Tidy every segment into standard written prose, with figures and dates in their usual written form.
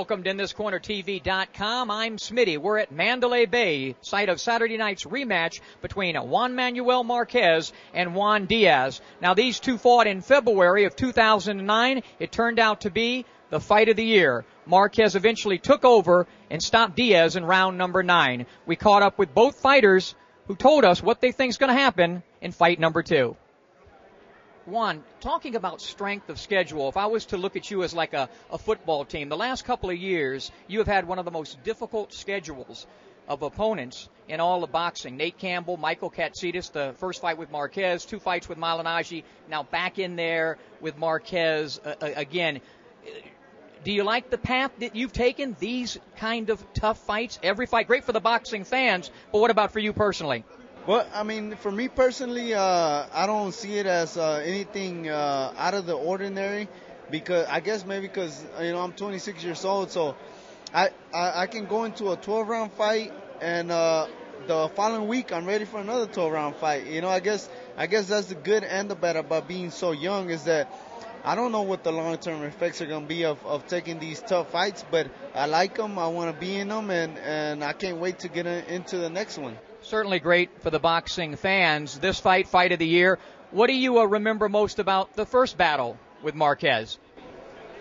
Welcome to InThisCornerTV.com. I'm Smitty. We're at Mandalay Bay, site of Saturday night's rematch between Juan Manuel Marquez and Juan Diaz. Now, these two fought in February of 2009. It turned out to be the fight of the year. Marquez eventually took over and stopped Diaz in round number 9. We caught up with both fighters who told us what they think is going to happen in fight number 2. Juan, talking about strength of schedule, if I was to look at you as like a football team, the last couple of years you have had one of the most difficult schedules of opponents in all of boxing. Nate Campbell, Michael Katsidis, the first fight with Marquez, 2 fights with Malignaggi, now back in there with Marquez again. Do you like the path that you've taken, these kind of tough fights? Every fight, great for the boxing fans, but what about for you personally? Well, I mean, for me personally, I don't see it as anything out of the ordinary, because I guess maybe because I'm 26 years old, so I can go into a 12-round fight, and the following week I'm ready for another 12-round fight. I guess that's the good and the bad about being so young, is that I don't know what the long-term effects are going to be of taking these tough fights, but I like them, I want to be in them, and I can't wait to get into the next one. Certainly great for the boxing fans. This fight of the year. What do you remember most about the first battle with Marquez?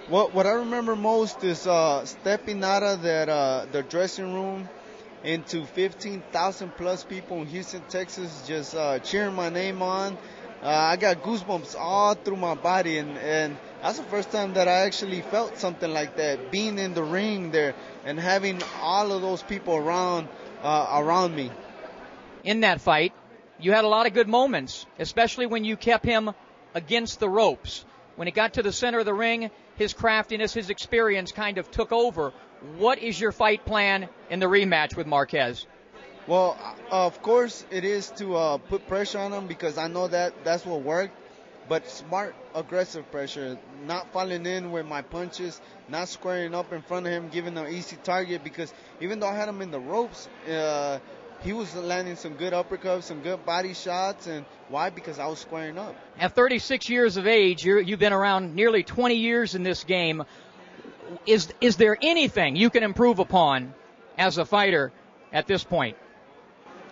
What I remember most is stepping out of the dressing room into 15,000 plus people in Houston, Texas, just cheering my name on. I got goosebumps all through my body, and that's the first time that I actually felt something like that, being in the ring there and having all of those people around me. In that fight, you had a lot of good moments, especially when you kept him against the ropes. When it got to the center of the ring, his craftiness, his experience kind of took over. What is your fight plan in the rematch with Marquez? Well, of course, it is to put pressure on him, because I know that's what worked. But smart, aggressive pressure, not falling in with my punches, not squaring up in front of him, giving an easy target, because even though I had him in the ropes, he was landing some good uppercuts, some good body shots. And why? Because I was squaring up. At 36 years of age, you've been around nearly 20 years in this game. Is there anything you can improve upon as a fighter at this point?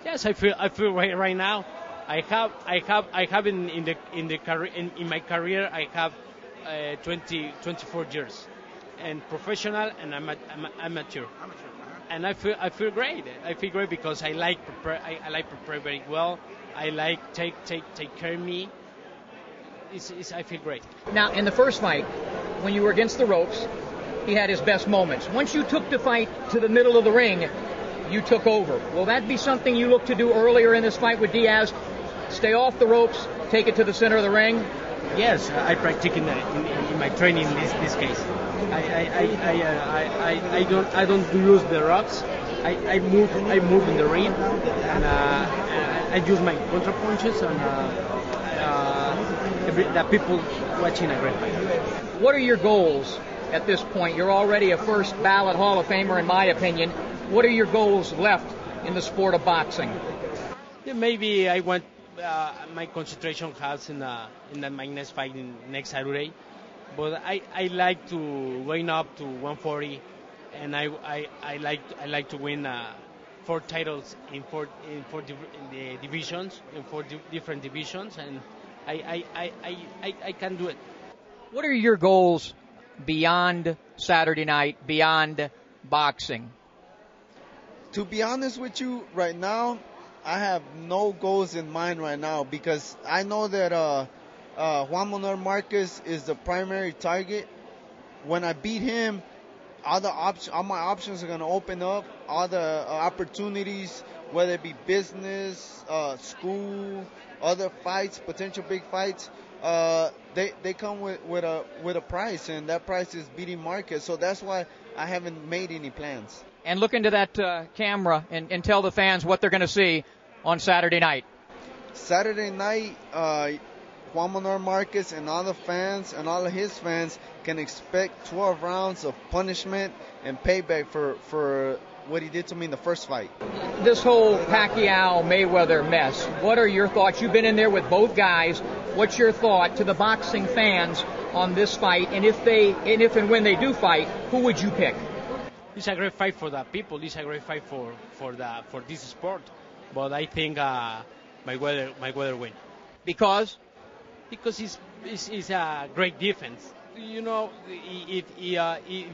Yes, I feel right now. I have in my career I have 24 years, and professional and amateur. And I feel great. I feel great because I like prepare very well. I like take care of me. I feel great. Now, in the first fight, when you were against the ropes, he had his best moments. Once you took the fight to the middle of the ring, you took over. Will that be something you look to do earlier in this fight with Diaz? Stay off the ropes, take it to the center of the ring? Yes, I practice in my training in this case. I don't lose the ropes. I move in the ring, and I use my counter punches, and the people watching a great fight. What are your goals at this point? You're already a first ballot Hall of Famer, in my opinion. What are your goals left in the sport of boxing? Yeah, maybe I want my concentration has in my next fight next Saturday, but I like to win up to 140, and I like to win 4 titles in four the divisions, in 4 different divisions, and I can do it. What are your goals beyond Saturday night, beyond boxing? To be honest with you, right now, I have no goals in mind right now, because I know that Juan Manuel Marquez is the primary target. When I beat him, all my options are going to open up, all the opportunities, whether it be business, school, other fights, potential big fights. They come with a price, and that price is beating Marquez. So that's why I haven't made any plans. And look into that camera and tell the fans what they're going to see on Saturday night. Saturday night, Juan Manuel Marquez and all the fans and all of his fans can expect 12 rounds of punishment and payback for what he did to me in the first fight. This whole Pacquiao-Mayweather mess, what are your thoughts? You've been in there with both guys. What's your thought to the boxing fans on this fight? And if and when they do fight, who would you pick? it's a great fight for the people. It's a great fight for this sport. But I think Mayweather win. Because It's a great defense. You know, if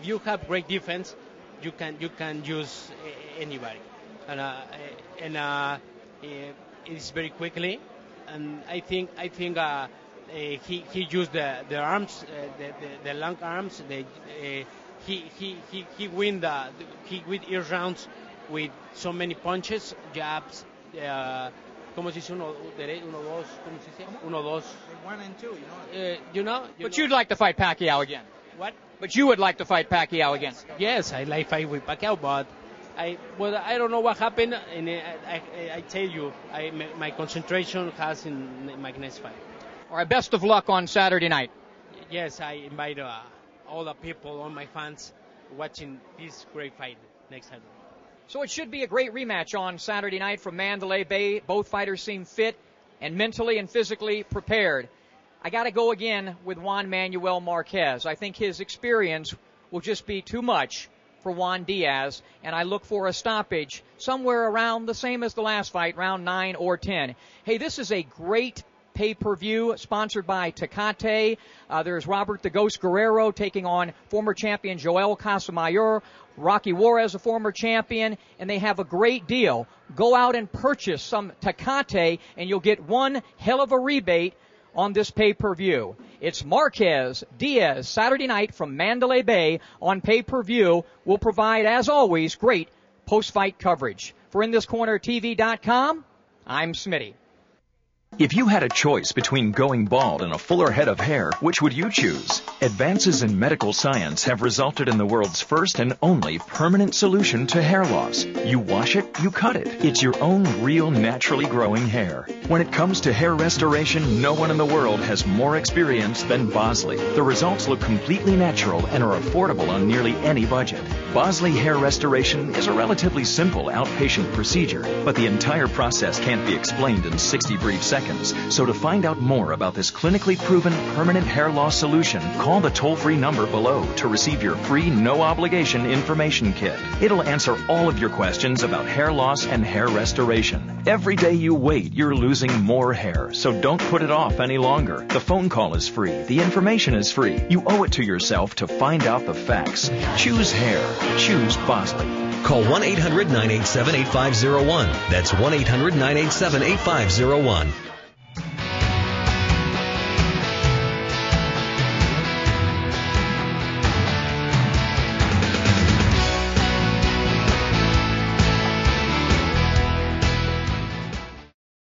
you have great defense, you can use anybody, and it's very quickly, and I think he used the arms, the long arms. He win each rounds with so many punches, jabs. ¿Cómo se dice? Uno, dos, ¿cómo se dice? Uno, dos. 1 and 2, You know. But you'd like to fight Pacquiao again. What? But you would like to fight Pacquiao again. Yes, I like fight with Pacquiao, but I don't know what happened, and I tell you, my concentration has in my next fight. All right, best of luck on Saturday night. Yes, I invite all the people, all my fans, watching this great fight next Saturday. So it should be a great rematch on Saturday night from Mandalay Bay. Both fighters seem fit and mentally and physically prepared. I got to go again with Juan Manuel Marquez. I think his experience will just be too much for Juan Diaz, and I look for a stoppage somewhere around the same as the last fight, round 9 or 10. Hey, this is a great pay-per-view sponsored by Tecate. There's Robert the Ghost Guerrero taking on former champion Joel Casamayor. Rocky Juarez, a former champion, and they have a great deal. Go out and purchase some Tecate, and you'll get one hell of a rebate on this pay-per-view. It's Marquez, Diaz, Saturday night from Mandalay Bay on pay-per-view. We'll provide, as always, great post-fight coverage. For InThisCornerTV.com, I'm Smitty. If you had a choice between going bald and a fuller head of hair, which would you choose? Advances in medical science have resulted in the world's first and only permanent solution to hair loss. You wash it, you cut it. It's your own real, naturally growing hair. When it comes to hair restoration, no one in the world has more experience than Bosley. The results look completely natural and are affordable on nearly any budget. Bosley Hair Restoration is a relatively simple outpatient procedure, but the entire process can't be explained in 60 brief seconds. So to find out more about this clinically proven permanent hair loss solution, call the toll-free number below to receive your free no-obligation information kit. It'll answer all of your questions about hair loss and hair restoration. Every day you wait, you're losing more hair, so don't put it off any longer. The phone call is free. The information is free. You owe it to yourself to find out the facts. Choose hair. Choose Bosley. Call 1-800-987-8501. That's 1-800-987-8501.